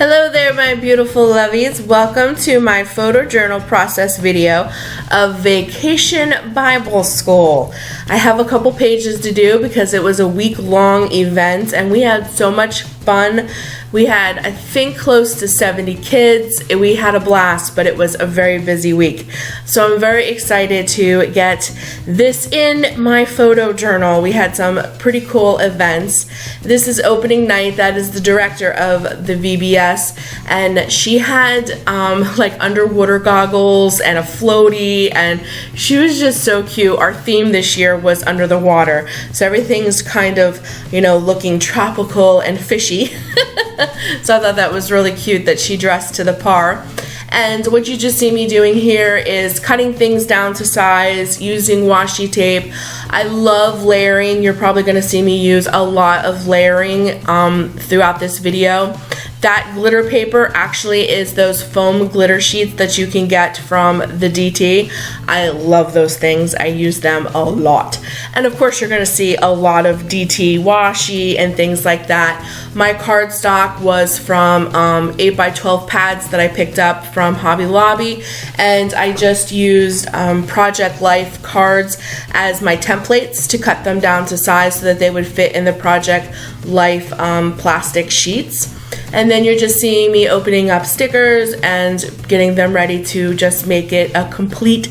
Hello there, my beautiful lovies. Welcome to my photo journal process video of Vacation Bible School. I have a couple pages to do because it was a week-long event and we had so much fun. We had, I think, close to 70 kids. We had a blast, but it was a very busy week. So I'm very excited to get this in my photo journal. We had some pretty cool events. This is opening night. That is the director of the VBS, and she had like underwater goggles and a floaty, and she was just so cute. Our theme this year was under the water, so everything's kind of, you know, looking tropical and fishy. So I thought that was really cute that she dressed to the par. And what you just see me doing here is cutting things down to size, using washi tape. I love layering. You're probably going to see me use a lot of layering throughout this video. That glitter paper actually is those foam glitter sheets that you can get from the DT. I love those things. I use them a lot. And of course you're going to see a lot of DT washi and things like that. My cardstock was from 8x12 pads that I picked up from Hobby Lobby, and I just used Project Life cards as my templates to cut them down to size so that they would fit in the Project Life plastic sheets. And then you're just seeing me opening up stickers and getting them ready to just make it a complete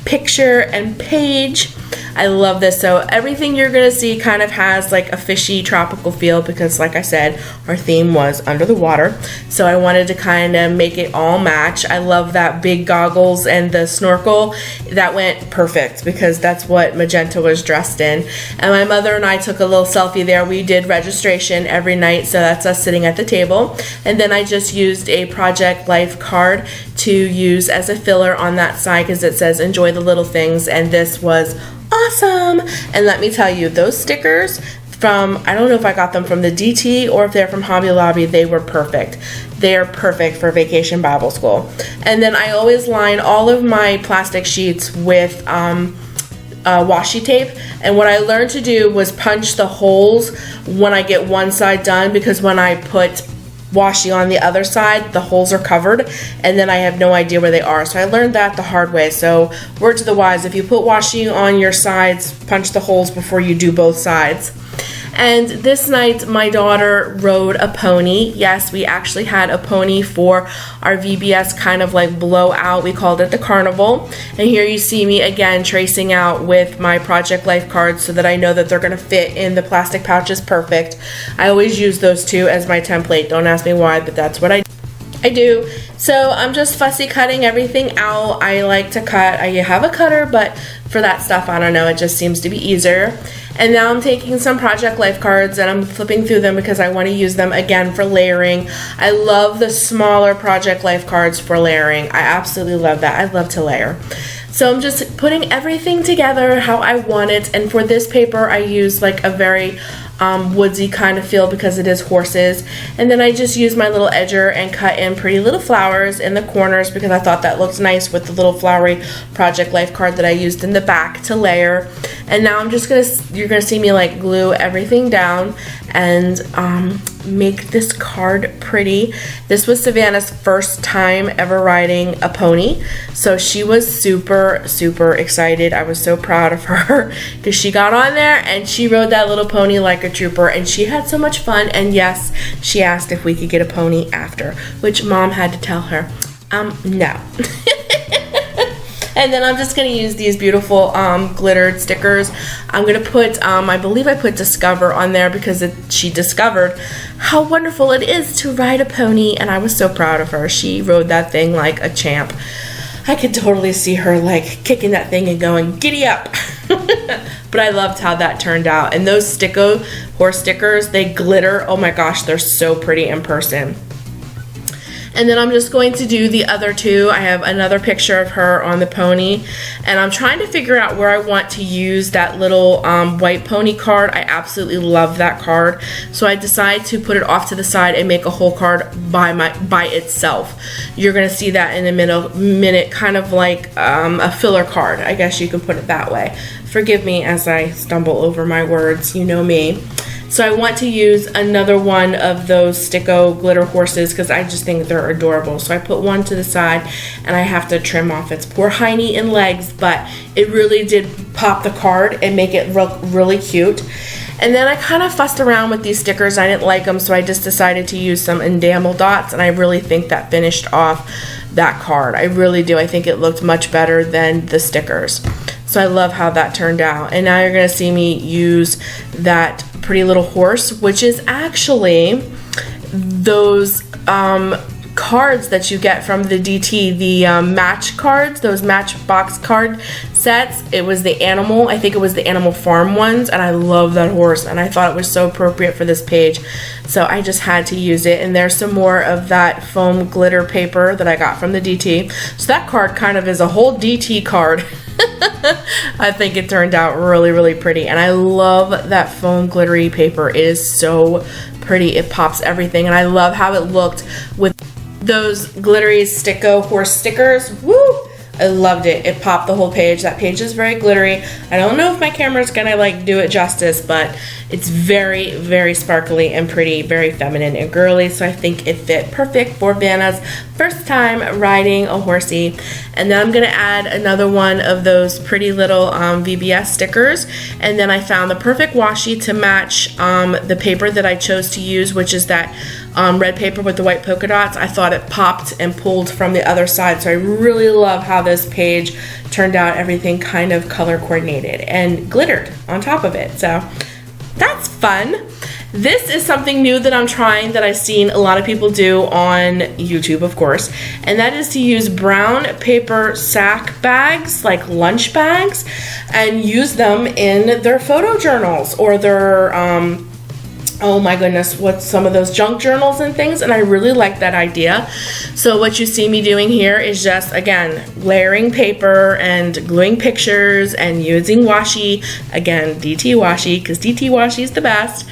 picture and page. I love this. So everything you're gonna see kind of has like a fishy tropical feel because, like I said, our theme was under the water. So I wanted to kind of make it all match. I love that big goggles and the snorkel. That went perfect because that's what Magenta was dressed in. And my mother and I took a little selfie there. We did registration every night, so that's us sitting at the table. And then I just used a Project Life card to use as a filler on that side because it says enjoy the little things, and this was awesome. And let me tell you, those stickers from, I don't know if I got them from the DT or if they're from Hobby Lobby, they were perfect. They're perfect for Vacation Bible School. And then I always line all of my plastic sheets with washi tape, and what I learned to do was punch the holes when I get one side done, because when I put washi on the other side, the holes are covered and then I have no idea where they are. So I learned that the hard way. So word to the wise, if you put washi on your sides, punch the holes before you do both sides. And this night my daughter rode a pony. Yes, we actually had a pony for our VBS kind of like blowout. We called it the carnival. And here you see me again tracing out with my Project Life cards so that I know that they're going to fit in the plastic pouches perfect. I always use those two as my template. Don't ask me why, but that's what I do. So I'm just fussy cutting everything out. I like to cut. I have a cutter, but for that stuff, I don't know, it just seems to be easier. And now I'm taking some Project Life cards and I'm flipping through them because I want to use them again for layering. I love the smaller Project Life cards for layering. I absolutely love that. I love to layer. So I'm just putting everything together how I want it. And for this paper, I use like a very woodsy kind of feel because it is horses. And then I just use my little edger and cut in pretty little flowers in the corners because I thought that looked nice with the little flowery Project Life card that I used in the back to layer. And now I'm just you're gonna see me like glue everything down and make this card pretty. This was Savannah's first time ever riding a pony, so she was super excited. I was so proud of her because she got on there and she rode that little pony like a trooper, and she had so much fun. And yes, she asked if we could get a pony after, which Mom had to tell her no. And then I'm just going to use these beautiful glittered stickers. I'm going to put, I believe I put Discover on there because she discovered how wonderful it is to ride a pony, and I was so proud of her. She rode that thing like a champ. I could totally see her like kicking that thing and going, giddy up. But I loved how that turned out. And those horse stickers, they glitter. Oh my gosh, they're so pretty in person. And then I'm just going to do the other two. I have another picture of her on the pony, and I'm trying to figure out where I want to use that little white pony card. I absolutely love that card, so I decided to put it off to the side and make a whole card by itself. You're gonna see that in a minute, kind of like a filler card, I guess you can put it that way. Forgive me as I stumble over my words, you know me. So I want to use another one of those Sticko glitter horses because I just think they're adorable. So I put one to the side and I have to trim off its poor hiney and legs, but it really did pop the card and make it look really cute. And then I kind of fussed around with these stickers. I didn't like them, so I just decided to use some enamel dots, and I really think that finished off that card. I really do. I think it looked much better than the stickers. So I love how that turned out. And now you're going to see me use that pretty little horse, which is actually those cards that you get from the DT, the match cards, those matchbox card sets. It was the animal, I think it was the Animal Farm ones, and I love that horse, and I thought it was so appropriate for this page, so I just had to use it. And there's some more of that foam glitter paper that I got from the DT. So that card kind of is a whole DT card. I think it turned out really, really pretty, and I love that foam glittery paper. It is so pretty. It pops everything, and I love how it looked with those glittery Sticko horse stickers. Woo! I loved it. It popped the whole page. That page is very glittery. I don't know if my camera's gonna like do it justice, but it's very, very sparkly and pretty, very feminine and girly. So I think it fit perfect for Vanna's first time riding a horsey. And then I'm gonna add another one of those pretty little VBS stickers. And then I found the perfect washi to match the paper that I chose to use, which is that red paper with the white polka dots. I thought it popped and pulled from the other side, so I really love how this page turned out. Everything kind of color coordinated and glittered on top of it, so that's fun. This is something new that I'm trying that I've seen a lot of people do on YouTube, of course, and that is to use brown paper sack bags, like lunch bags, and use them in their photo journals or their oh my goodness, what's some of those junk journals and things, and I really like that idea. So what you see me doing here is just, again, layering paper and gluing pictures and using washi, again, DT washi, because DT washi is the best,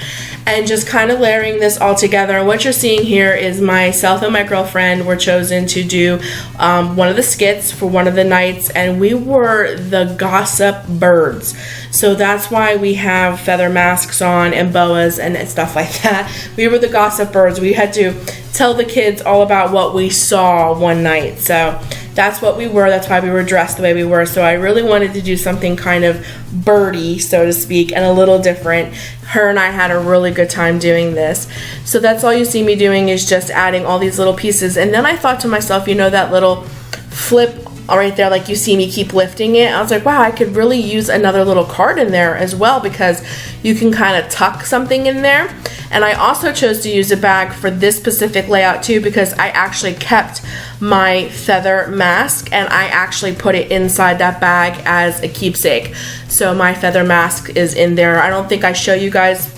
and just kind of layering this all together. And what you're seeing here is myself and my girlfriend were chosen to do one of the skits for one of the nights, and we were the gossip birds. So that's why we have feather masks on and boas and stuff like that. We were the gossip birds. We had to tell the kids all about what we saw one night. So that's what we were. That's why we were dressed the way we were. So I really wanted to do something kind of birdie, so to speak, and a little different. Her and I had a really good time doing this. So that's all you see me doing, is just adding all these little pieces. And then I thought to myself, you know, that little flip right there, like you see me keep lifting it, I was like, wow, I could really use another little card in there as well, because you can kind of tuck something in there. And I also chose to use a bag for this specific layout too, because I actually kept my feather mask and I actually put it inside that bag as a keepsake. So my feather mask is in there. I don't think I show you guys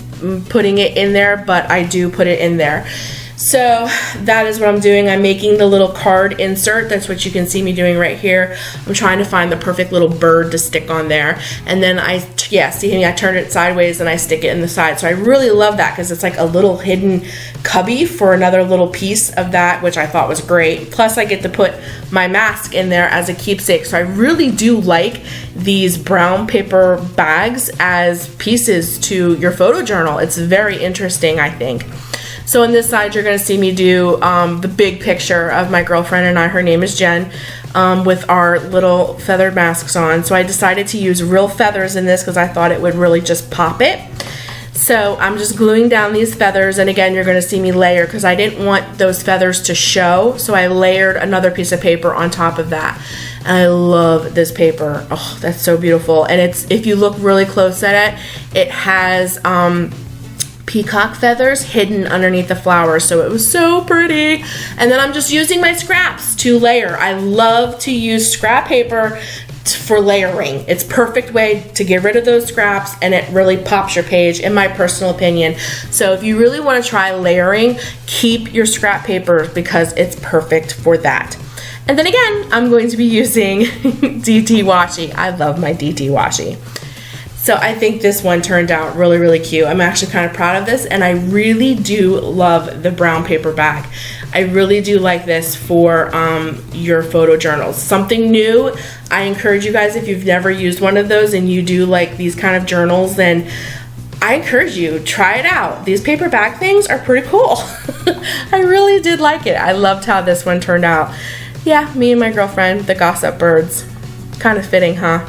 putting it in there, but I do put it in there. So that is what I'm doing. I'm making the little card insert. That's what you can see me doing right here. I'm trying to find the perfect little bird to stick on there. And then see me, I turn it sideways and I stick it in the side. So I really love that because it's like a little hidden cubby for another little piece of that, which I thought was great. Plus I get to put my mask in there as a keepsake. So I really do like these brown paper bags as pieces to your photo journal. It's very interesting, I think. So on this side, you're going to see me do the big picture of my girlfriend and I. Her name is Jen, with our little feathered masks on. So I decided to use real feathers in this because I thought it would really just pop it. So I'm just gluing down these feathers, and again, you're going to see me layer because I didn't want those feathers to show. So I layered another piece of paper on top of that. And I love this paper. Oh, that's so beautiful. And if you look really close at it, it has peacock feathers hidden underneath the flowers, so it was so pretty. And then I'm just using my scraps to layer. I love to use scrap paper for layering. It's a perfect way to get rid of those scraps, and it really pops your page, in my personal opinion. So if you really want to try layering, keep your scrap paper because it's perfect for that. And then again, I'm going to be using DT washi. I love my DT washi. So I think this one turned out really, really cute. I'm actually kind of proud of this, and I really do love the brown paper bag. I really do like this for your photo journals. Something new. I encourage you guys, if you've never used one of those and you do like these kind of journals, then I encourage you, try it out. These paper bag things are pretty cool. I really did like it. I loved how this one turned out. Yeah, me and my girlfriend, the gossip birds. Kind of fitting, huh?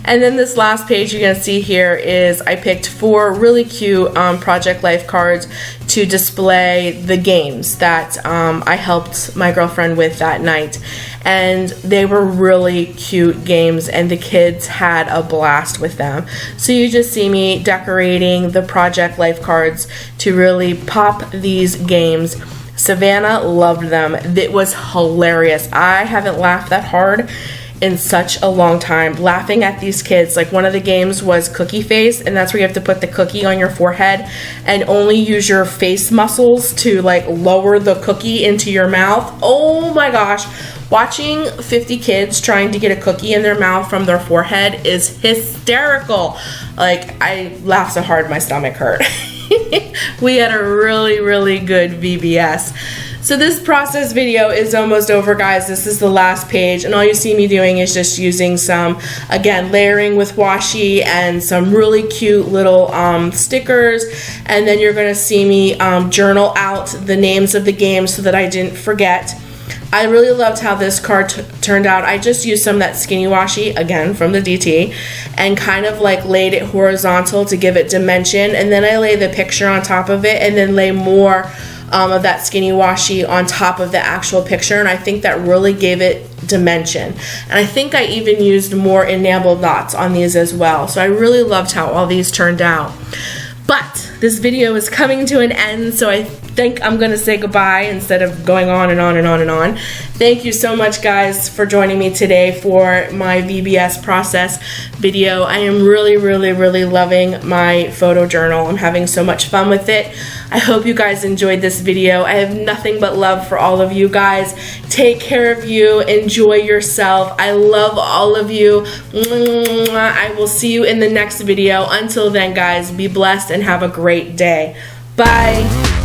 And then this last page you're going to see here is I picked 4 really cute Project Life cards to display the games that I helped my girlfriend with that night. And they were really cute games and the kids had a blast with them. So you just see me decorating the Project Life cards to really pop these games. Savannah loved them. It was hilarious. I haven't laughed that hard in such a long time, laughing at these kids. Like, one of the games was cookie face, and that's where you have to put the cookie on your forehead and only use your face muscles to like lower the cookie into your mouth. Oh my gosh, watching 50 kids trying to get a cookie in their mouth from their forehead is hysterical. Like, I laughed so hard my stomach hurt. We had a really good VBS. So this process video is almost over, guys. This is the last page, and all you see me doing is just using some, again, layering with washi and some really cute little stickers, and then you're going to see me journal out the names of the games so that I didn't forget. I really loved how this card turned out. I just used some of that skinny washi, again from the DT, and kind of like laid it horizontal to give it dimension, and then I lay the picture on top of it and then lay more of that skinny washi on top of the actual picture, and I think that really gave it dimension. And I think I even used more enameled dots on these as well. So I really loved how all these turned out. But this video is coming to an end, so I think I'm going to say goodbye instead of going on and on and on and on. Thank you so much, guys, for joining me today for my VBS process video. I am really loving my photo journal. I'm having so much fun with it. I hope you guys enjoyed this video. I have nothing but love for all of you guys. Take care of you. Enjoy yourself. I love all of you. I will see you in the next video. Until then, guys, be blessed and have a great day. Bye.